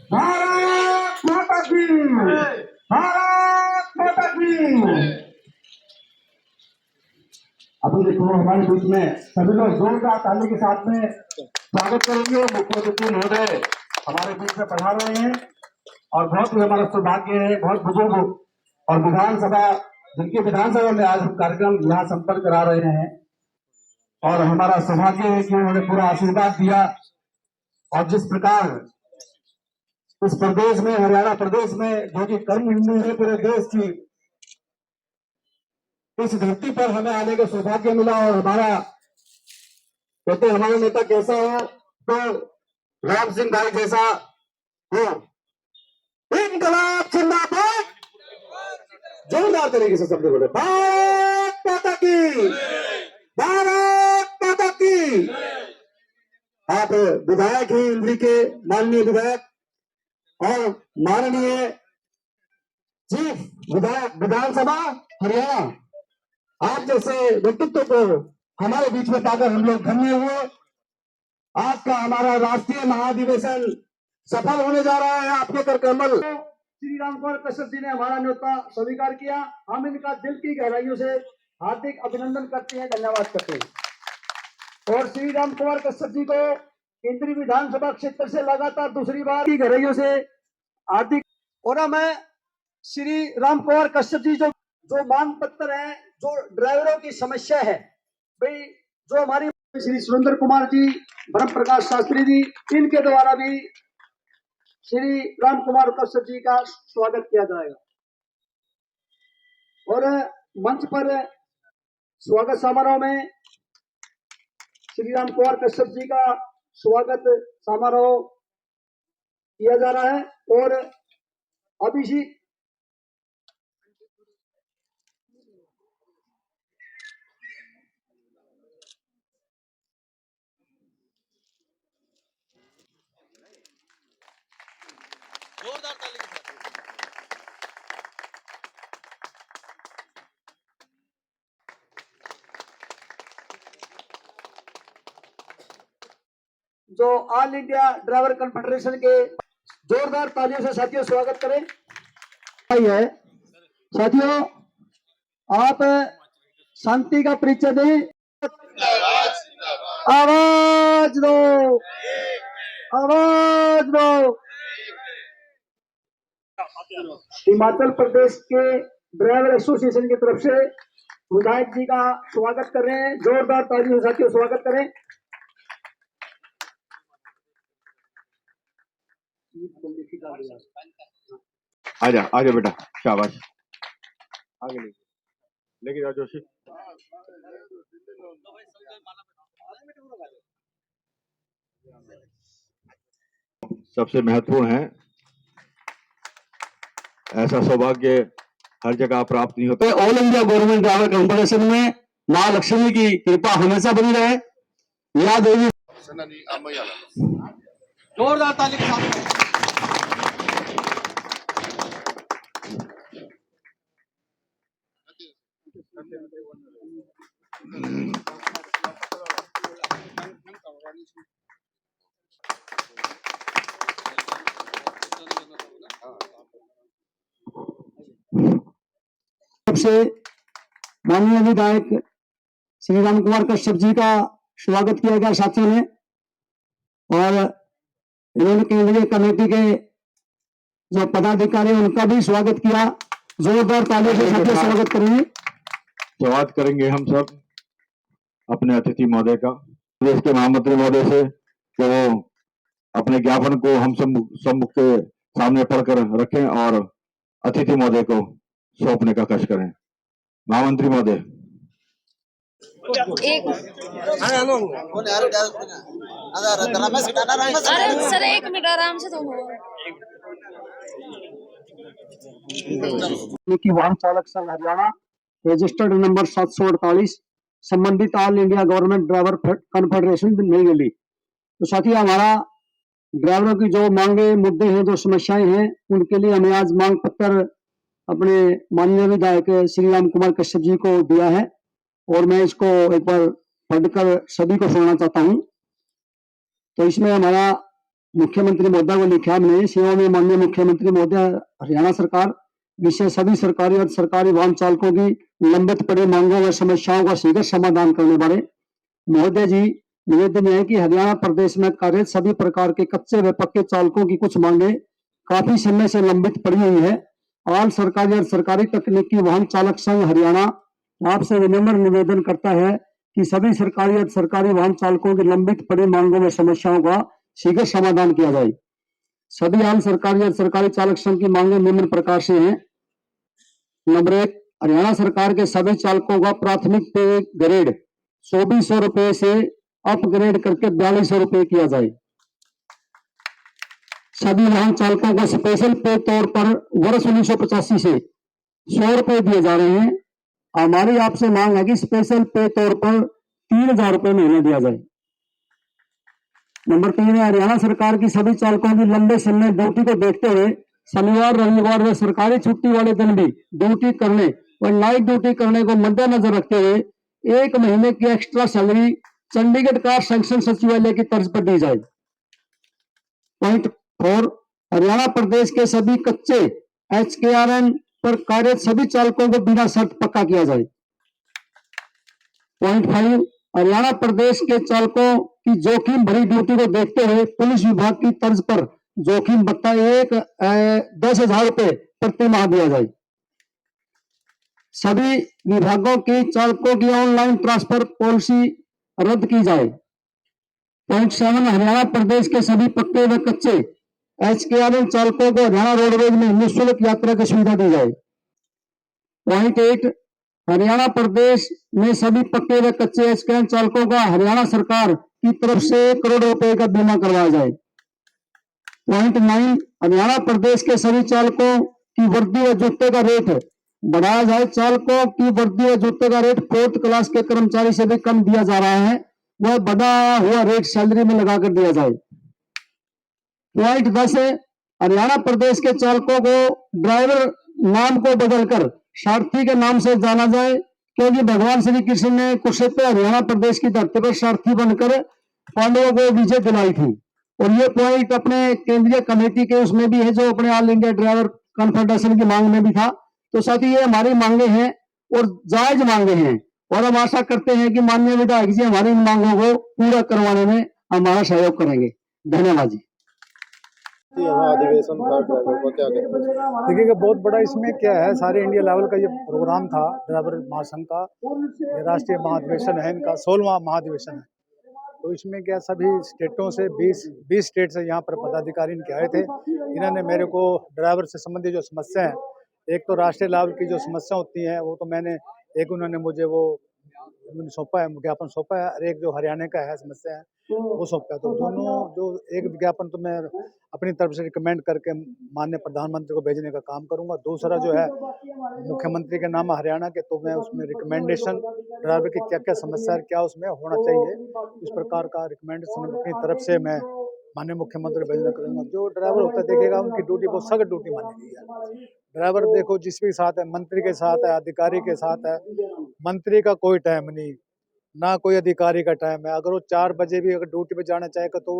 भारत माता की, भारत माता की। अभी देखो हमारे बीच में सभी लोग जोरदार ताली के साथ में स्वागत करेंगे। मुख्य अतिथि महोदय हमारे बीच में पधार रहे हैं और बहुत ही हमारा सौभाग्य है, बहुत बुजुर्ग और विधानसभा जिनके विधानसभा में आज हम कार्यक्रम यहाँ संपन्न करा रहे हैं और हमारा सौभाग्य है कि उन्होंने पूरा आशीर्वाद दिया। और जिस प्रकार इस प्रदेश में, हरियाणा प्रदेश में जो कि कर्मभूमि है पूरे देश की, इस धरती पर हमें आने का सौभाग्य मिला। और हमारा कहते हमारा नेता कैसा हो तो राम सिंह भाई जैसा हो। इनकलाब जिंदाबाद, जोरदार तरीके से शब्द बोले, भारत माता की, भारत माता की। आप विधायक हैं इंद्री के, माननीय विधायक और माननीय चीफ विधायक विधानसभा हरियाणा, आप जैसे व्यक्तित्व को हमारे बीच में पाकर हम लोग धन्य हुए। आज का हमारा राष्ट्रीय महाधिवेशन सफल होने जा रहा है आपके कर कमल। श्री राम कुमार कश्यप जी ने हमारा न्योता स्वीकार किया। हम इनका दिल की गहराइयों से हार्दिक अभिनंदन करते हैं, धन्यवाद करते हैं। और श्री राम कुमार कश्यप जी को केंद्रीय विधानसभा क्षेत्र से लगातार दूसरी बार की गहराइयों से हार्दिक। और मैं श्री राम कुमार कश्यप जी जो मांग पत्र है, जो ड्राइवरों की समस्या है भाई, जो हमारी श्री सुरेंद्र कुमार जी, ब्रह्म प्रकाश शास्त्री जी, इनके द्वारा भी श्री राम कुमार कश्यप जी का स्वागत किया जाएगा। और मंच पर स्वागत समारोह में श्री राम कुमार कश्यप जी का स्वागत समारोह किया जा रहा है। और अभिषेक जोरदार ताली के साथ जो ऑल इंडिया ड्राइवर कन्फेडरेशन के जोरदार तालियों से साथियों स्वागत करें। है साथियों, आप शांति का परिचय दें। आवाज दो, आवाज दो। हिमाचल प्रदेश के ड्राइवर एसोसिएशन की तरफ से विधायक जी का स्वागत कर रहे हैं। जोरदार तालियों से साथियों स्वागत करें। आजा आजा बेटा, शाबाश, आगे लेके जाओ जोशी। सबसे महत्वपूर्ण है, ऐसा सौभाग्य हर जगह प्राप्त नहीं होता। All India government driver confederation में मां लक्ष्मी की कृपा हमेशा बनी रहे। या देवी जोरदार ताली के साथ से माननीय विधायक श्री राम कुमार कश्यप जी का स्वागत किया गया साथियों ने। और इन्होंने केंद्रीय कमेटी के जो पदाधिकारी उनका भी स्वागत किया। जोरदार तालियों से साथियों स्वागत करेंगे। स्वागत करेंगे हम सब अपने अतिथि महोदय का, प्रदेश के महामंत्री महोदय से, कि वो अपने ज्ञापन को हम सम्मुख के सामने पढ़कर रखें और अतिथि महोदय को सौंपने का कष्ट करें। महामंत्री महोदय। अरे सर एक मिनट आराम से तो हो। वाहन चालक संघ हरियाणा रजिस्टर्ड नंबर 748 संबंधित all India government driver confederation नई दिल्ली। तो साथी हमारा ड्राइवरों की जो मांगे, मुद्दे हैं, जो समस्याएं हैं, उनके लिए हमें आज मांग पत्र अपने माननीय विधायक श्री राम कुमार कश्यप जी को दिया है और मैं इसको एक बार पढ़कर सभी को सुनाना चाहता हूं। तो इसमें हमारा मुख्यमंत्री महोदय को लिखा हमने, सेवा में माननीय मुख्यमंत्री महोदय हरियाणा सरकार, विषय सभी सरकारी और सरकारी वाहन चालकों की लंबित पड़ी मांगों व समस्याओं का शीघ्र समाधान करने बारे। महोदय जी, निवेदन है कि हरियाणा प्रदेश में कार्यरत सभी प्रकार के कच्चे व पक्के चालकों की कुछ मांगे काफी समय से लंबित पड़ी हुई है। ऑल सरकारी और सरकारी तकनीकी वाहन चालक संघ हरियाणा आपसे विनम्र निवेदन करता है कि सभी सरकारी और सरकारी वाहन चालकों की लंबित पड़ी मांगों व समस्याओं का शीघ्र समाधान किया जाए। सभी ऑल सरकारी और सरकारी चालक संघ की मांगे निम्न प्रकार से हैं। नंबर 1, हरियाणा सरकार के सभी चालकों का प्राथमिक पे ग्रेड 2400 रुपए से अपग्रेड करके 4200 रुपए किया जाए। सभी वाहन चालकों को स्पेशल पे तौर पर वर्ष 1985 से 100 रुपए दिए जा रहे हैं। हमारी आपसे मांग है कि स्पेशल पे तौर पर 3000 रुपए महीने दिया जाए। नंबर 3 है, हरियाणा सरकार की सभी चालकों की लंबे समय ड्यूटी को देखते हुए शनिवार, रविवार व सरकारी छुट्टी वाले दिन भी ड्यूटी करने और नाइट ड्यूटी करने को मद्देनजर रखते हुए 1 महीने की एक्स्ट्रा सैलरी चंडीगढ़ कार संरक्षण सचिवालय की तर्ज पर दी जाए। पॉइंट 4, हरियाणा प्रदेश के सभी कच्चे HKRN पर कार्यरत सभी चालकों को बिना शर्त पक्का किया जाए। पॉइंट 5, हरियाणा प्रदेश के चालकों की जोखिम भरी ड्यूटी को देखते हुए पुलिस विभाग की तर्ज पर जोखिम भत्ता 10,000 रुपए प्रति माह दिया जाए। सभी विभागों की चालकों की ऑनलाइन ट्रांसफर पॉलिसी रद्द की जाए। पॉइंट 7, हरियाणा प्रदेश के सभी पक्के व कच्चे HKRN चालकों को हरियाणा रोडवेज में निःशुल्क यात्रा की सुविधा दी जाए। पॉइंट 8, हरियाणा प्रदेश में सभी पक्के व कच्चे HKRN चालकों का हरियाणा सरकार की तरफ से 1 करोड़ रुपए का बीमा करवाया जाए। पॉइंट 9, हरियाणा प्रदेश के सभी चालकों की वर्दी व जूते का रेट बढ़ाया जाए। चालकों की वर्दी व जूते का रेट 4th क्लास के कर्मचारी से भी कम दिया जा रहा है, वह बढ़ा हुआ रेट सैलरी में लगाकर दिया जाए। पॉइंट 10 है, हरियाणा प्रदेश के चालकों को ड्राइवर नाम को बदलकर सारथी के नाम से जाना जाए, क्योंकि भगवान श्री कृष्ण ने कुरुक्षेत्र हरियाणा प्रदेश की धरती पर सारथी बनकर पांडवों को विजय दिलाई थी। और ये पॉइंट अपने केंद्रीय कमेटी के उसमें भी है, जो अपने ऑल इंडिया ड्राइवर कॉन्फेडरेशन की मांग में भी था। तो साथ ही ये हमारी मांगे हैं और जायज मांगे हैं, और हम आशा करते हैं कि माननीय विधायक जी हमारी इन मांगों को पूरा करवाने में हमारा सहयोग करेंगे। धन्यवाद जी। यहाँ अधिवेशन था ड्राइवर को क्या कहते हैं? देखिएगा, बहुत बड़ा इसमें क्या है, सारे इंडिया लेवल का ये प्रोग्राम था ड्राइवर महासंघ का। ये राष्ट्रीय महाधिवेशन है, इनका 16वां महाधिवेशन है। तो इसमें क्या, सभी स्टेटों से 20 स्टेट से यहाँ पर पदाधिकारी इनके आए थे। इन्होंने मेरे को ड्राइवर से संबंधित जो समस्या है, एक तो राष्ट्रीय लेवल की जो समस्या होती है वो तो मैंने, एक उन्होंने मुझे वो सौंपा है, ज्ञापन सौंपा है, और एक जो हरियाणा का है समस्या है वो सौंपा है। तो दोनों जो एक विज्ञापन तो मैं अपनी तरफ से रिकमेंड करके माननीय प्रधानमंत्री को भेजने का काम करूंगा। दूसरा जो है मुख्यमंत्री के नाम हरियाणा के, तो मैं उसमें रिकमेंडेशन ड्राइवर की क्या क्या समस्या है, क्या उसमें होना चाहिए, इस प्रकार का रिकमेंडेशन अपनी तरफ से मैं माननीय मुख्यमंत्री को भेजना करूंगा। जो ड्राइवर होता है देखिएगा, उनकी ड्यूटी बहुत सख्त ड्यूटी मानी गई है। ड्राइवर देखो जिस भी साथ है, मंत्री के साथ है, अधिकारी के साथ है, मंत्री का कोई टाइम नहीं, ना कोई अधिकारी का टाइम है। अगर वो 4 बजे भी अगर ड्यूटी पे जाना चाहेगा तो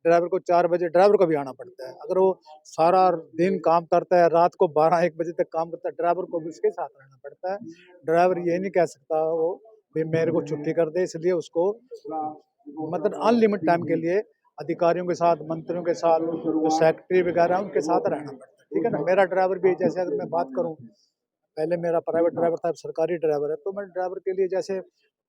ड्राइवर को 4 बजे ड्राइवर को भी आना पड़ता है। अगर वो सारा दिन काम करता है, रात को 12-1 बजे तक काम करता है, ड्राइवर को भी उसके साथ रहना पड़ता है। ड्राइवर ये नहीं कह सकता वो भी मेरे को छुट्टी कर दे, इसलिए उसको मतलब अनलिमिटेड टाइम के लिए अधिकारियों के साथ, मंत्रियों के साथ, जो सेक्रेटरी वगैरह उनके साथ रहना पड़ता है। ठीक है ना। मेरा ड्राइवर भी, जैसे अगर मैं बात करूँ, पहले मेरा प्राइवेट ड्राइवर था, सरकारी ड्राइवर है, तो मैं ड्राइवर के लिए, जैसे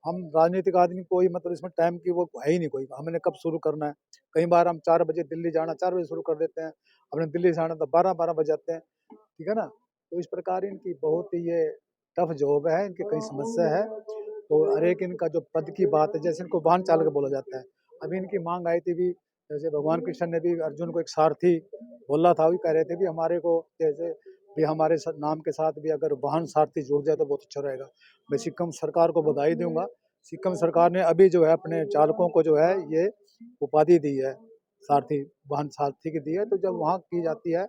हम राजनीतिक आदमी, कोई मतलब इसमें टाइम की वो है ही नहीं कोई, हमने कब शुरू करना है। कई बार हम 4 बजे दिल्ली जाना, 4 बजे शुरू कर देते हैं, हमने दिल्ली से आना तो 12 बज जाते हैं। ठीक है ना। तो इस प्रकार इनकी बहुत ही ये टफ जॉब है, इनकी कई समस्या है। तो हर एक इनका जो पद की बात है, जैसे इनको वाहन चालक बोला जाता है, अभी इनकी मांग आई थी भी, जैसे भगवान कृष्ण ने भी अर्जुन को एक सारथी बोला था, वही कह रहे थे भी हमारे को जैसे भी हमारे नाम के साथ भी अगर वाहन सारथी जुड़ जाए तो बहुत अच्छा रहेगा। मैं सिक्किम सरकार को बधाई दूंगा। सिक्किम सरकार ने अभी जो है अपने चालकों को जो है ये उपाधि दी है, सारथी, वाहन सारथी की दी है। तो जब वहाँ की जाती है,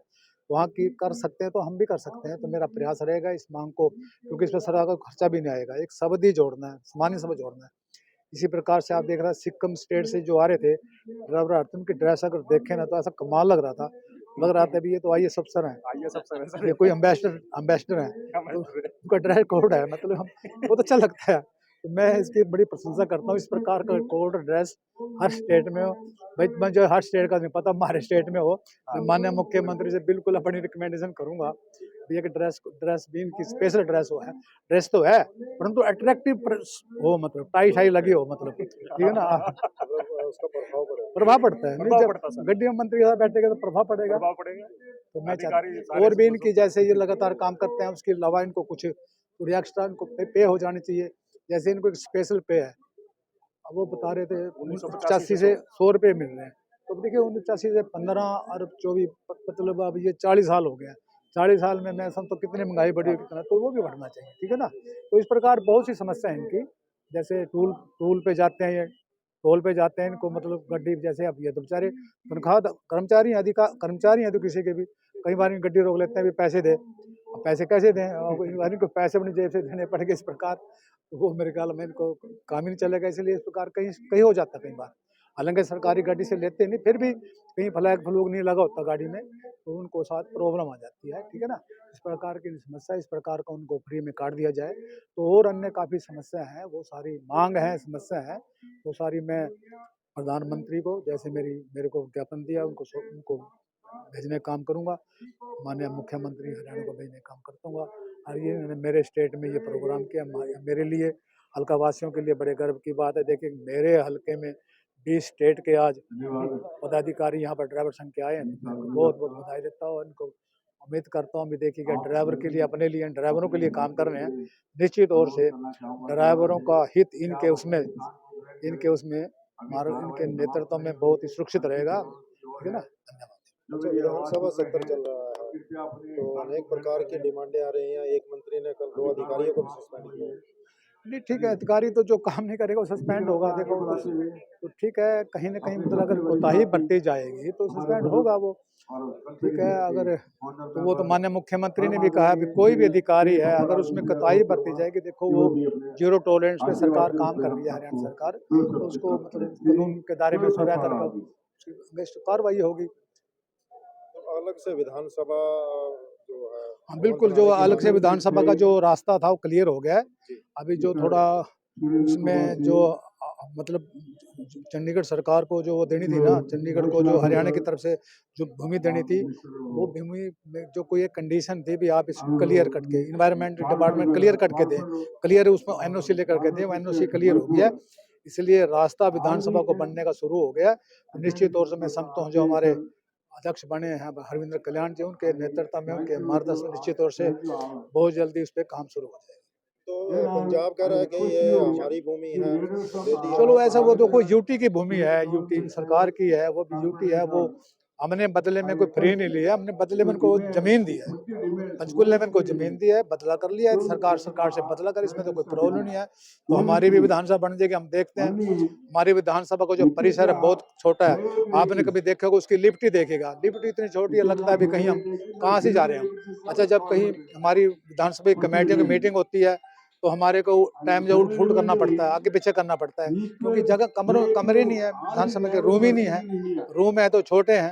वहाँ की कर सकते हैं तो हम भी कर सकते हैं। तो मेरा प्रयास रहेगा इस मांग को, क्योंकि इसमें सरकार का खर्चा भी नहीं आएगा, एक शब्द ही जोड़ना है, सामान्य शब्द जोड़ना है। इसी प्रकार से आप देख रहे हैं सिक्किम स्टेट से जो आ रहे थे ड्राइवर, उनकी ड्रेस अगर देखें ना तो ऐसा कमाल लग रहा था। लग रहा था भी ये तो IAS अफसर हैं, ये कोई एम्बेसडर हैं, तो उनका ड्रेस कोड है, मतलब हम बहुत अच्छा लगता है। तो मैं इसकी बड़ी प्रशंसा करता हूँ, इस प्रकार का कोड ड्रेस हर स्टेट में हो। भाई मैं जो हर स्टेट का नहीं पता, हमारे स्टेट में हो। मैं माननीय मुख्यमंत्री से बिल्कुल अपनी रिकमेंडेशन करूंगा भैया कि ड्रेस भी इनकी स्पेशल ड्रेस हो है, ड्रेस तो है परंतु अट्रैक्टिव हो, मतलब टाई शाई लगी हो, मतलब ठीक है ना, उसका प्रभाव पड़ेगा। प्रभाव पड़ता है। नहीं जब गड्डी में मंत्री के साथ बैठेगा तो प्रभाव पड़ेगा। तो मैं चाहता और भी इनकी जैसे ये लगातार काम करते हैं उसके अलावा इनको कुछ थोड़ी एक्स्ट्रा इनको पे हो जानी चाहिए। जैसे इनको एक स्पेशल पे है, अब वो बता रहे थे 85 से 100 रुपये मिल रहे हैं। तो देखिए 89 से 15 और 24, मतलब अब ये 40 साल हो गया। 40 साल में मैं समझता कितनी महंगाई बढ़ी हुई कितना, तो वो भी बढ़ना चाहिए, ठीक है ना। तो इस प्रकार बहुत सी समस्या है इनकी। जैसे टूल पे जाते हैं, ये टोल पे जाते हैं, इनको मतलब गड्डी जैसे अब ये तो बेचारे तनख्वाह कर्मचारी हैं तो किसी के भी कई बार गड्डी रोक लेते हैं, भी पैसे दे। अब पैसे कैसे दें, इनको पैसे अपनी जेब से देने पड़ेंगे इस प्रकार, तो वो मेरे ख्याल में इनको काम ही नहीं चलेगा। इसलिए इस प्रकार कहीं कहीं हो जाता कई बार, हालांकि सरकारी गाड़ी से लेते नहीं, फिर भी कहीं फ्लैग फ्लूग नहीं लगा होता गाड़ी में तो उनको साथ प्रॉब्लम आ जाती है, ठीक है ना। इस प्रकार की समस्या, इस प्रकार का उनको फ्री में काट दिया जाए। तो और अन्य काफ़ी समस्या है, वो सारी मांग है, समस्या है, वो सारी मैं प्रधानमंत्री को जैसे मेरे को ज्ञापन दिया उनको भेजने का काम करूंगा। माननीय मुख्यमंत्री हरियाणा को भेजने का काम करता हूँ। और ये इन्होंने मेरे स्टेट में ये प्रोग्राम किया, मेरे लिए हल्का वासियों के लिए बड़े गर्व की बात है। देखिए मेरे हल्के में 20 स्टेट के आज पदाधिकारी यहाँ पर ड्राइवर संघ के आए हैं, बहुत बहुत बधाई देता हूँ इनको। उम्मीद करता हूँ अभी देखिएगा ड्राइवर के लिए, अपने लिए, ड्राइवरों के लिए काम कर रहे हैं। निश्चित तौर से ड्राइवरों का हित इनके उसमें हमारे इनके नेतृत्व में बहुत ही सुरक्षित रहेगा, ठीक है ना। धन्यवाद। अच्छा, विधानसभा सत्र चल रहा है तो अनेक प्रकार की डिमांडें आ रही हैं। एक मंत्री ने कल 2 अधिकारियों को भी सस्पेंड किया है। नहीं ठीक है, अधिकारी तो जो काम नहीं करेगा वो सस्पेंड होगा। देखो तो ठीक है, कहीं ना कहीं मतलब अगर कोताही बरती जाएगी तो सस्पेंड होगा वो, ठीक है। अगर तो वो तो माननीय मुख्यमंत्री ने भी कहा कि कोई भी अधिकारी है अगर उसमें कोताही बरती जाएगी, देखो वो 0 टॉलरेंस पे सरकार काम कर रही है हरियाणा सरकार, तो उसको मतलब कानून के दायरे में उसको रहकर कार्रवाई होगी। तो अलग से विधानसभा जो है, हाँ बिल्कुल, जो अलग से विधानसभा का जो रास्ता था वो क्लियर हो गया है। अभी जो थोड़ा उसमें जो मतलब चंडीगढ़ सरकार को जो वो देनी थी ना, चंडीगढ़ को जो हरियाणा की तरफ से जो भूमि देनी थी, वो भूमि में जो कोई एक कंडीशन थी भी आप इसको क्लियर कट के, इन्वायरमेंट डिपार्टमेंट क्लियर कट के दें, क्लियर उसमें NOC लेकर के दें, वो NOC क्लियर हो गया, इसलिए रास्ता विधानसभा को बनने का शुरू हो गया। निश्चित तौर से मैं समझता हूँ जो हमारे अध्यक्ष बने हैं हरविंद्र कल्याण जी, उनके नेतृत्व में, उनके मार्गदर्शन निश्चित तौर से बहुत जल्दी उस पर काम शुरू हो जाएगा। तो पंजाब कह रहा है कि ये हमारी भूमि है, दे दी। चलो ऐसा, वो तो कोई यूटी की भूमि है, यूटी सरकार की है, वो भी यूटी है, वो हमने बदले में कोई फ्री नहीं लिया, हमने बदले में उनको जमीन दी है, पंचकुले में उनको जमीन दी है, बदला कर लिया है सरकार से बदला कर, इसमें तो कोई प्रॉब्लम नहीं है। तो हमारी भी विधानसभा बन जाएगी, हम देखते हैं। हमारी विधानसभा का जो परिसर है बहुत छोटा है, आपने कभी देखा होगा उसकी लिफ्ट ही देखेगा, लिफ्ट इतनी छोटी है, लगता है भी कहीं हम कहाँ से जा रहे हैं। अच्छा, जब कहीं हमारी विधानसभा कमेटियों की मीटिंग होती है तो हमारे को टाइम जो उठ फूट करना पड़ता है, आगे पीछे करना पड़ता है, क्योंकि जगह कमरे नहीं है, विधानसभा के रूम ही नहीं है, रूम है तो छोटे हैं।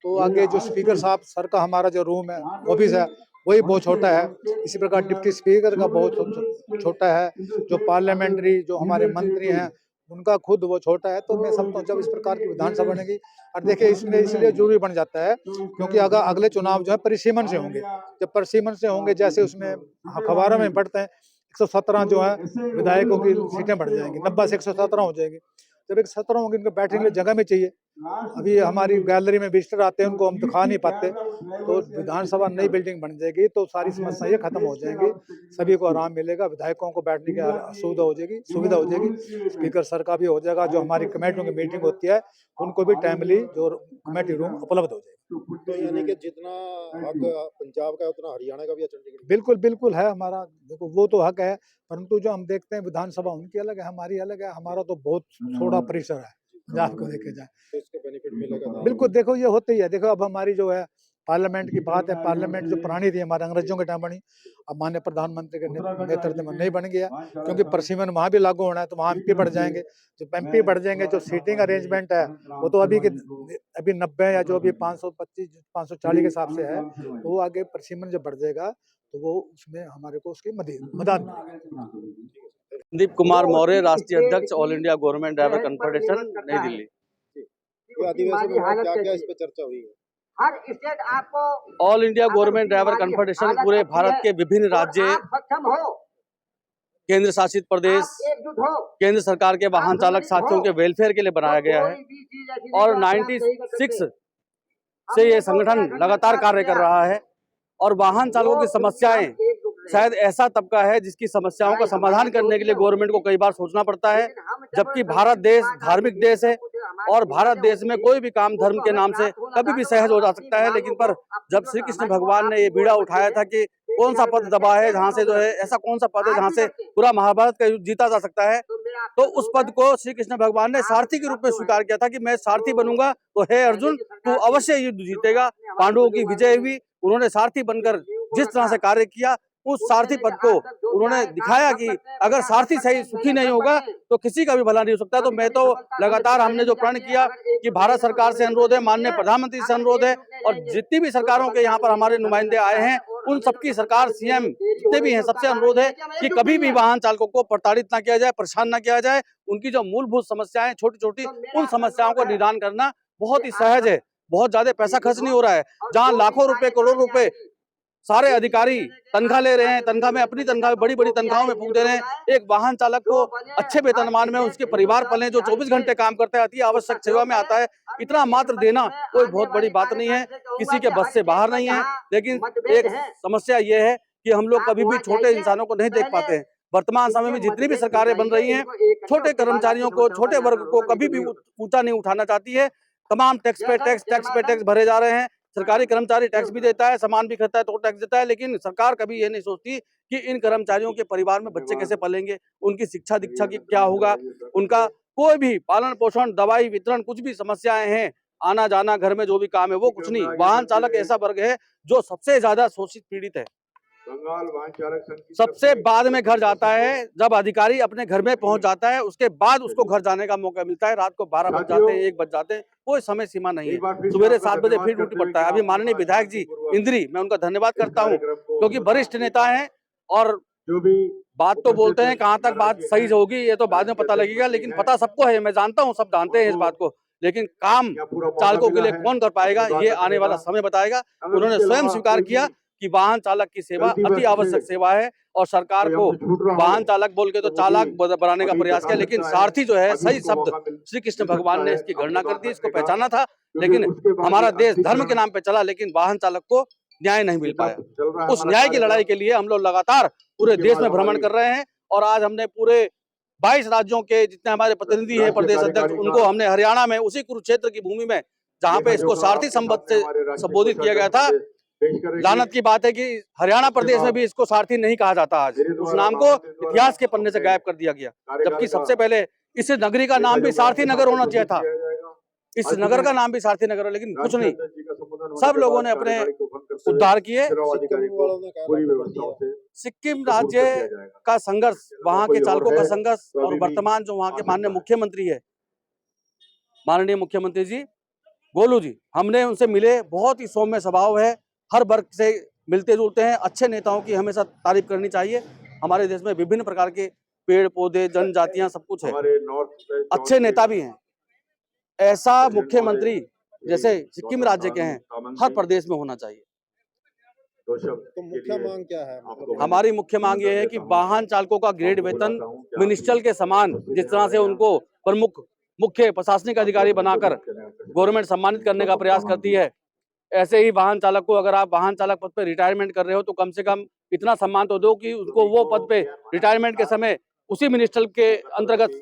तो आगे जो स्पीकर साहब सर का हमारा जो रूम है, ऑफिस है, वही बहुत छोटा है। इसी प्रकार डिप्टी स्पीकर का बहुत छोटा है, जो पार्लियामेंट्री जो हमारे मंत्री हैं उनका खुद वो छोटा है। तो मैं समझता हूँ जब इस प्रकार की विधानसभा बनेगी, और देखिए इसमें इसलिए जरूरी बन जाता है क्योंकि अगर अगले चुनाव जो है परिसीमन से होंगे, जब परिसीमन से होंगे, जैसे उसमें अखबारों में पढ़ते हैं 117 जो है विधायकों की सीटें बढ़ जाएंगी, 90 से 117 हो जाएगी। जब 117 होंगे, इनको बैठने के लिए जगह में चाहिए। अभी हमारी गैलरी में विजिटर आते हैं, उनको हम दिखा नहीं पाते। तो विधानसभा नई बिल्डिंग बन जाएगी तो सारी समस्याएं खत्म हो जाएंगी, सभी को आराम मिलेगा, विधायकों को बैठने की सुविधा हो जाएगी, स्पीकर सर का भी हो जाएगा, जो हमारी कमेटियों की मीटिंग होती है उनको भी टाइमली जो कमेटी रूम उपलब्ध हो जाएगा। तो यानी कि जितना हक पंजाब का है उतना हरियाणा का भी है, चंडीगढ़। बिल्कुल बिल्कुल है हमारा, देखो वो तो हक है, परंतु जो हम देखते हैं विधानसभा उनकी अलग है, हमारी अलग है। हमारा तो बहुत थोड़ा परिसर है पंजाब को देखे जाए, तो इसका बेनिफिट मिलेगा। बिल्कुल। देखो ये होते ही है, देखो अब हमारी जो है पार्लियामेंट की बात है, पार्लियामेंट जो पुरानी थी हमारे अंग्रेजों के टाइम बनी, अब माननीय प्रधानमंत्री के नेतृत्व में नहीं बन गया, क्योंकि प्रसीमन वहाँ भी लागू होना है, तो वहाँ एमपी बढ़ जाएंगे। जब एमपी बढ़ जाएंगे, जो सीटिंग अरेंजमेंट है वो तो अभी 90 या जो अभी 525 540 के हिसाब से है, तो वो आगे प्रसीमन जब बढ़ जाएगा तो वो उसमें हमारे को उसकी मदद मिलेगी। संदीप कुमार मौर्य, राष्ट्रीय अध्यक्ष, all India government driver confederation, नई दिल्ली। ये अधिवेशन में क्या-क्या इस पे चर्चा हुई है? हर स्टेट आपको all India government driver confederation पूरे भारत के विभिन्न राज्य, सक्षम हो, केंद्र शासित प्रदेश, एकजुट हो, केंद्र सरकार के वाहन चालक साथियों के वेलफेयर के लिए बनाया गया है और 96 से ये संगठन लगातार कार्य कर रहा है। और वाहन चालकों की समस्याएं शायद ऐसा तबका है जिसकी समस्याओं का समाधान करने के लिए गवर्नमेंट को कई बार सोचना पड़ता है, जबकि भारत देश धार्मिक देश है और भारत देश में कोई भी काम धर्म के नाम से कभी भी सहज हो जा सकता है। लेकिन पर जब श्री कृष्ण भगवान ने ये बीड़ा उठाया था कि कौन सा पद दबा है जहाँ से जो है, ऐसा कौन सा पद है जहाँ से पूरा महाभारत का युद्ध जीता जा सकता है, तो उस पद को श्री कृष्ण भगवान ने सारथी के रूप में स्वीकार किया था कि मैं सारथी बनूंगा, तो हे अर्जुन तू अवश्य युद्ध जीतेगा। पांडवों की विजय हुई, उन्होंने सारथी बनकर जिस तरह से कार्य किया, उस सारथी पद को उन्होंने दिखाया कि अगर सारथी सही सुखी नहीं होगा तो किसी का भी भला नहीं हो सकता। तो मैं तो लगातार हमने जो प्रण किया कि भारत सरकार से अनुरोध है, माननीय प्रधानमंत्री से अनुरोध है और जितनी भी सरकारों के यहाँ पर हमारे नुमाइंदे आए हैं उन सबकी सरकार, सीएम जितने भी हैं, सबसे अनुरोध है कि कभी भी वाहन चालकों को प्रताड़ित ना किया जाए, परेशान ना किया जाए। उनकी जो मूलभूत समस्याएं छोटी छोटी, उन समस्याओं को निदान करना बहुत ही सहज है। बहुत ज्यादा पैसा खर्च नहीं हो रहा है। जहाँ लाखों रुपए, करोड़ों रुपए सारे अधिकारी तनख्वाह ले रहे हैं, तनख्वाह में अपनी तनख्वाह बड़ी बड़ी तनख्वाहों में फूंक दे रहे हैं। एक वाहन चालक को अच्छे वेतनमान में उसके परिवार पले जो 24 घंटे काम करता है, अति आवश्यक सेवा में आता है, इतना मात्र देना कोई बहुत बड़ी बात नहीं है, किसी के बस से बाहर नहीं है। लेकिन एक समस्या ये है कि हम लोग कभी भी छोटे इंसानों को नहीं देख पाते हैं। वर्तमान समय में जितनी भी सरकारें बन रही हैं, छोटे कर्मचारियों को, छोटे वर्ग को कभी भी ऊंचा नहीं उठाना चाहती है। तमाम टैक्स पे टैक्स भरे जा रहे हैं। सरकारी कर्मचारी टैक्स भी देता है, सामान भी खरीदता है तो टैक्स देता है, लेकिन सरकार कभी ये नहीं सोचती कि इन कर्मचारियों के परिवार में बच्चे कैसे पलेंगे, उनकी शिक्षा दीक्षा की क्या होगा, उनका कोई भी पालन पोषण, दवाई वितरण, कुछ भी समस्याएं हैं, आना जाना, घर में जो भी काम है वो कुछ नहीं। वाहन चालक ऐसा वर्ग है जो सबसे ज्यादा शोषित पीड़ित है। सबसे बाद में घर जाता है, जब अधिकारी अपने घर में पहुंच जाता है उसके बाद उसको घर जाने का मौका मिलता है। रात को 12 बज जाते हैं, 1 बज जाते हैं, कोई समय सीमा नहीं है। सवेरे 7 बजे फिर ड्यूटी पड़ता है। अभी माननीय विधायक जी इंद्री, मैं उनका धन्यवाद करता हूं क्योंकि वरिष्ठ नेता हैं और बात तो बोलते हैं, कहाँ तक बात सही होगी ये तो बाद में पता लगेगा, लेकिन पता सबको है, मैं जानता हूँ, सब जानते हैं इस बात को, लेकिन काम चालकों के लिए कौन कर पाएगा ये आने वाला समय बताएगा। उन्होंने स्वयं स्वीकार किया कि वाहन चालक की सेवा अति आवश्यक सेवा है और सरकार को वाहन चालक बोल के तो चालक बनाने का प्रयास किया, लेकिन सारथी जो है सही शब्द श्री कृष्ण भगवान ने इसकी गणना कर दी, इसको पहचाना था। लेकिन हमारा देश धर्म के नाम पे चला, लेकिन वाहन चालक को न्याय नहीं मिल पाया। उस न्याय की लड़ाई के लिए हम लोग लगातार पूरे देश में भ्रमण कर रहे हैं और आज हमने पूरे 22 राज्यों के जितने हमारे प्रतिनिधि हैं, प्रदेश अध्यक्ष, उनको हमने हरियाणा में उसी कुरुक्षेत्र की भूमि में जहाँ पे इसको सारथी संबंध से संबोधित किया गया था। लानत की बात है कि हरियाणा प्रदेश में भी इसको सारथी नहीं कहा जाता। आज उस नाम को इतिहास के पन्ने से गायब कर दिया गया, जबकि सबसे पहले इस नगरी का नाम भी सारथी नगर होना चाहिए था। इस नगर का नाम भी सारथी नगर है, लेकिन कुछ नहीं, सब लोगों ने अपने उद्धार किए। सिक्किम राज्य का संघर्ष, वहाँ के चालकों का संघर्ष और वर्तमान जो वहाँ के माननीय मुख्यमंत्री है, माननीय मुख्यमंत्री जी गोलू जी, हमने उनसे मिले, बहुत ही सौम्य स्वभाव है, हर वर्ग से मिलते जुलते हैं। अच्छे नेताओं की हमेशा तारीफ करनी चाहिए। हमारे देश में विभिन्न प्रकार के पेड़ पौधे, जनजातियां, सब कुछ है, अच्छे नेता भी हैं। ऐसा मुख्यमंत्री जैसे सिक्किम राज्य के हैं हर प्रदेश में होना चाहिए। तो मुख्य मांग क्या है? हमारी मुख्य मांग ये है कि वाहन चालकों का ग्रेड वेतन मिनिस्ट्रियल के समान, जिस तरह से उनको प्रमुख मुख्य प्रशासनिक अधिकारी बनाकर गवर्नमेंट सम्मानित करने का प्रयास करती है, ऐसे ही वाहन चालक को, अगर आप वाहन चालक पद पे रिटायरमेंट कर रहे हो तो कम से कम इतना सम्मान तो दो कि उसको वो पद पे रिटायरमेंट के समय उसी मिनिस्ट्रियल के अंतर्गत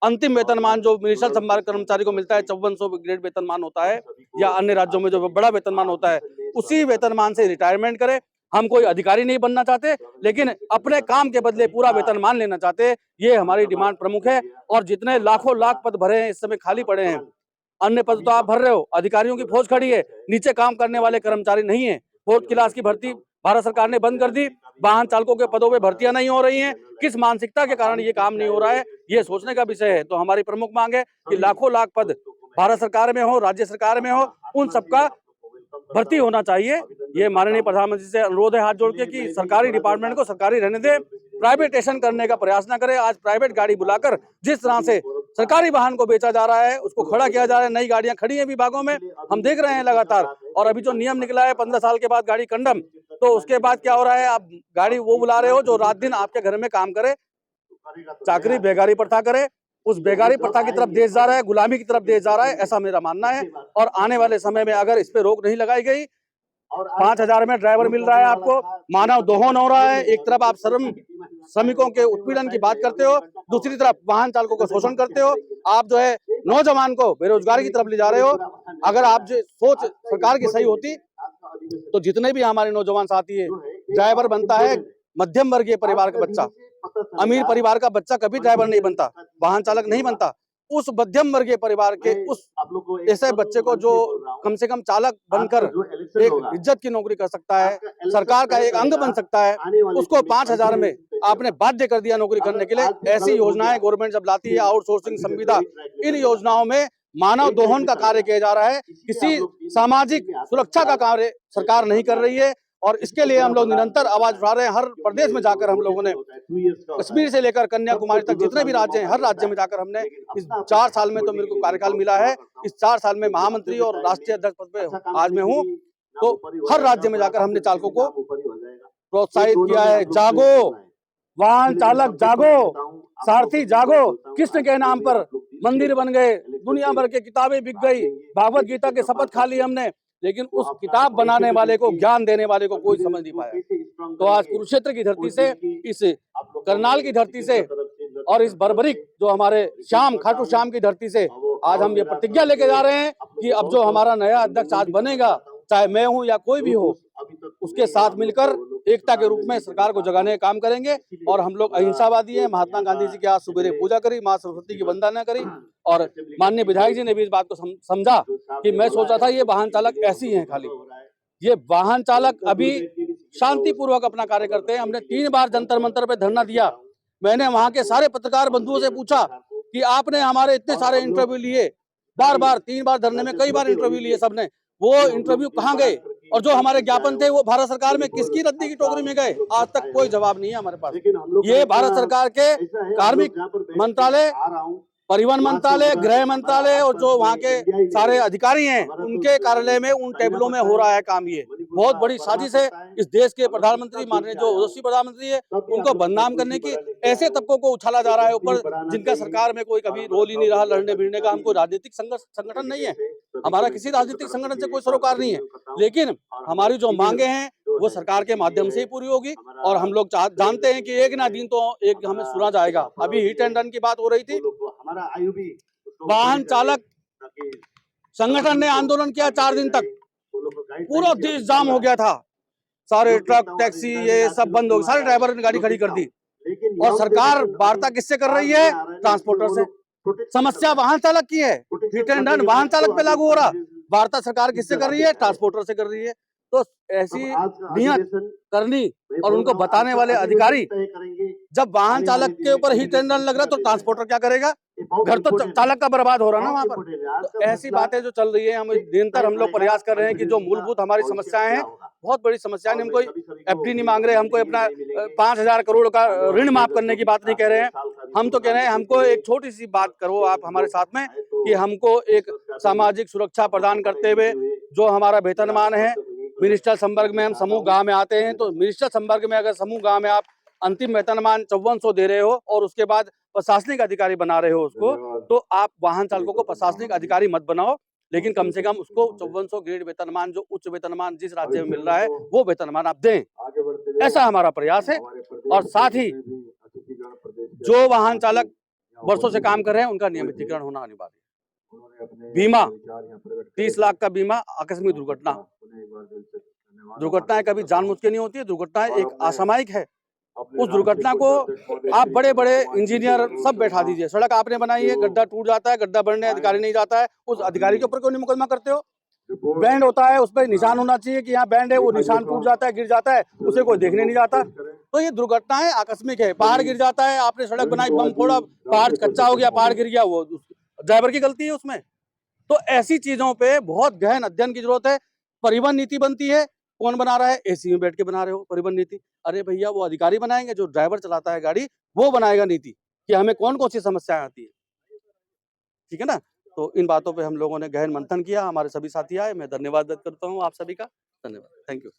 अंतिम वेतनमान जो मिनिस्ट्रियल सम्मान कर्मचारी को मिलता है, 5400 ग्रेड वेतनमान होता है, या अन्य राज्यों में जो बड़ा वेतनमान होता है, उसी वेतनमान से रिटायरमेंट करे। हम कोई अधिकारी नहीं बनना चाहते, लेकिन अपने काम के बदले पूरा वेतनमान लेना चाहते। ये हमारी डिमांड प्रमुख है। और जितने लाखों लाख पद भरे हैं इस समय खाली पड़े हैं, अन्य पद तो आप भर रहे हो, अधिकारियों की फौज खड़ी है, नीचे काम करने वाले कर्मचारी नहीं है। फोर्थ क्लास की भर्ती भारत सरकार ने बंद कर दी, वाहन चालकों के पदों पे भर्तियां नहीं हो रही हैं। किस मानसिकता के कारण ये काम नहीं हो रहा है, ये सोचने का विषय है। तो हमारी प्रमुख मांग है कि लाखों लाख पद भारत सरकार में हो, राज्य सरकार में हो, उन सबका भर्ती होना चाहिए। ये माननीय प्रधानमंत्री से अनुरोध है हाथ जोड़ के कि सरकारी डिपार्टमेंट को सरकारी रहने दे, प्राइवेटेशन करने का प्रयास न करे। आज प्राइवेट गाड़ी बुलाकर जिस तरह से सरकारी वाहन को बेचा जा रहा है, उसको खड़ा किया जा रहा है, नई गाड़ियां खड़ी हैं विभागों में, हम देख रहे हैं लगातार। और अभी जो नियम निकला है 15 साल के बाद गाड़ी कंडम, तो उसके बाद क्या हो रहा है, आप गाड़ी वो बुला रहे हो जो रात दिन आपके घर में काम करे, चाकरी बेगारी प्रथा करे। उस बेगारी प्रथा की तरफ देश जा रहा है, गुलामी की तरफ देश जा रहा है, ऐसा मेरा मानना है। और आने वाले समय में अगर इस पे रोक नहीं लगाई गई, 5,000 में ड्राइवर मिल रहा है आपको, मानव दोहन हो रहा है। एक तरफ आप श्रमिकों के उत्पीड़न की बात करते हो, दूसरी तरफ वाहन चालकों को शोषण करते हो। आप जो है नौजवान को बेरोजगारी की तरफ ले जा रहे हो। अगर आप जो सोच सरकार की सही होती तो जितने भी हमारे नौजवान साथी है, ड्राइवर बनता है मध्यम वर्गीय परिवार का बच्चा, अमीर परिवार का बच्चा कभी ड्राइवर नहीं बनता, वाहन चालक नहीं बनता। उस मध्यम वर्गीय परिवार के उस ऐसे बच्चे को जो कम से कम चालक बनकर एक इज्जत की नौकरी कर सकता है, सरकार का एक अंग बन सकता है, उसको 5,000 में आपने बाध्य कर दिया नौकरी करने के लिए। ऐसी योजनाएं गवर्नमेंट जब लाती है, आउटसोर्सिंग संविदा, इन योजनाओं में मानव दोहन का कार्य किया जा रहा है, किसी सामाजिक सुरक्षा का कार्य सरकार नहीं कर रही है। और इसके लिए हम लोग निरंतर आवाज उठा रहे हैं। हर प्रदेश में जाकर हम लोगों ने, कश्मीर से लेकर कन्याकुमारी तक जितने भी राज्य हैं, हर राज्य में जाकर हमने इस 4 साल में तो मेरे को कार्यकाल मिला है, इस 4 साल में महामंत्री और राष्ट्रीय अध्यक्ष पद पे आज मैं हूँ, तो हर राज्य में जाकर हमने चालकों को प्रोत्साहित किया है। जागो वाहन चालक, जागो सारथी, जागो। कृष्ण के नाम पर मंदिर बन गए, दुनिया भर की किताबें बिक गई, भागवत गीता के शपथ खा ली हमने, लेकिन उस किताब बनाने वाले को, ज्ञान देने वाले को कोई समझ नहीं पाया। तो आज कुरुक्षेत्र की धरती से, इस करनाल की धरती से और इस बर्बरिक जो हमारे श्याम, खाटू श्याम की धरती से आज हम ये प्रतिज्ञा लेके जा रहे हैं कि अब जो हमारा नया अध्यक्ष आज बनेगा, चाहे मैं हूं या कोई भी हो, उसके साथ मिलकर एकता के रूप में सरकार को जगाने का काम करेंगे। और हम लोग अहिंसावादी हैं। महात्मा गांधी जी की आज सुबेरे पूजा करी, माँ सरस्वती की वंदना करी, और माननीय विधायक जी ने भी इस बात को समझा कि मैं सोचा था ये वाहन चालक ऐसे ही हैं, खाली ये वाहन चालक अभी शांतिपूर्वक अपना कार्य करते हैं। हमने 3 बार जंतर मंतर पे धरना दिया। मैंने वहां के सारे पत्रकार बंधुओं से पूछा कि आपने हमारे इतने सारे इंटरव्यू लिए, बार बार 3 बार धरने में कई बार इंटरव्यू लिए सबने, वो इंटरव्यू कहाँ गए? और जो हमारे ज्ञापन थे वो भारत सरकार में किसकी रद्दी की टोकरी में गए? आज तक कोई जवाब नहीं है हमारे पास। ये भारत सरकार के कार्मिक मंत्रालय, परिवहन मंत्रालय, गृह मंत्रालय और जो वहाँ के सारे अधिकारी हैं, उनके कार्यालय में, उन टेबलों में हो रहा है काम। ये बहुत बड़ी साजिश है। इस देश के प्रधानमंत्री, माननीय जो ओजस्वी प्रधानमंत्री है, उनको बदनाम करने की, ऐसे तबकों को उछाला जा रहा है ऊपर जिनका सरकार में कोई कभी रोल ही नहीं रहा, लड़ने भिड़ने का। हमको राजनीतिक संगठन नहीं है, हमारा किसी राजनीतिक संगठन से कोई सरोकार नहीं है, लेकिन हमारी जो मांगे हैं वो सरकार के माध्यम से ही पूरी होगी। और हम लोग जानते हैं कि एक ना दिन तो एक हमें सुना जाएगा। अभी हिट एंड रन की बात हो रही थी, वाहन चालक संगठन ने आंदोलन किया 4 दिन तक, पूरा देश जाम हो गया था, सारे ट्रक, टैक्सी, ये सब बंद हो गए, सारे ड्राइवर ने गाड़ी खड़ी कर दी। और सरकार वार्ता किससे कर रही है? ट्रांसपोर्टर से। समस्या वाहन चालक की है, हिट एंड रन वाहन चालक पे लागू हो रहा, वार्ता सरकार किससे कर रही है? ट्रांसपोर्टर से कर रही है। तो ऐसी नियत करनी और उनको बताने वाले अधिकारी, जब वाहन चालक के ऊपर हिट एंड रन लग रहा तो ट्रांसपोर्टर क्या करेगा? घर तो चालक का बर्बाद हो रहा ना वहाँ पर। तो ऐसी बातें जो चल रही है, हम निरंतर हम लोग प्रयास कर रहे हैं कि जो मूलभूत हमारी समस्याएं हैं, बहुत बड़ी समस्या है, हम कोई एफडी नहीं मांग रहे, हमको अपना 5,000 करोड़ का ऋण माफ करने की बात नहीं कह रहे हैं। हम तो कह रहे हैं हमको एक छोटी सी बात करो आप हमारे साथ में, कि हमको एक सामाजिक सुरक्षा प्रदान करते हुए जो हमारा वेतनमान है, मिनिस्टर संवर्ग में हम समूह गाँव में आते हैं, तो मिनिस्टर संवर्ग में अगर समूह गाँव में आप अंतिम वेतनमान 5400 दे रहे हो और उसके बाद प्रशासनिक अधिकारी बना रहे हो उसको, तो आप वाहन चालकों को प्रशासनिक अधिकारी मत बनाओ, लेकिन कम से कम उसको 5400 ग्रेड वेतनमान, जो उच्च वेतनमान जिस राज्य में मिल रहा है, वो वेतनमान आप दें। ऐसा हमारा प्रयास है। और साथ ही जो वाहन चालक वर्षों से काम कर रहे हैं, उनका नियमितीकरण होना अनिवार्य है। बीमा, 30 लाख का बीमा, आकस्मिक दुर्घटनाएं कभी जानबूझ के नहीं होती है, दुर्घटनाएं एक असामयिक है, उस दुर्घटना को आप बड़े बड़े इंजीनियर सब बैठा दीजिए, सड़क आपने बनाई है, गड्ढा टूट जाता है, गड्ढा भरने अधिकारी नहीं जाता है, उस अधिकारी के ऊपर क्यों नहीं मुकदमा करते हो? बैंड होता है, उस पर निशान होना चाहिए कि यहाँ बैंड है, वो निशान टूट जाता है, गिर जाता है, उसे कोई देखने नहीं जाता। तो ये दुर्घटनाएं आकस्मिक है, पहाड़ गिर जाता है, आपने सड़क बनाई, बम फोड़ा, पहाड़ कच्चा हो गया, पहाड़ गिर गया, वो ड्राइवर की गलती है उसमें। तो ऐसी चीजों पे बहुत गहन अध्ययन की जरूरत है। परिवहन नीति बनती है, कौन बना रहा है? एसी में बैठ के बना रहे हो परिवहन नीति। अरे भैया, वो अधिकारी बनाएंगे, जो ड्राइवर चलाता है गाड़ी वो बनाएगा नीति कि हमें कौन कौन सी समस्याएं आती है। ठीक है ना? तो इन बातों पे हम लोगों ने गहन मंथन किया, हमारे सभी साथी आए, मैं धन्यवाद व्यक्त करता हूँ आप सभी का। धन्यवाद, थैंक यू।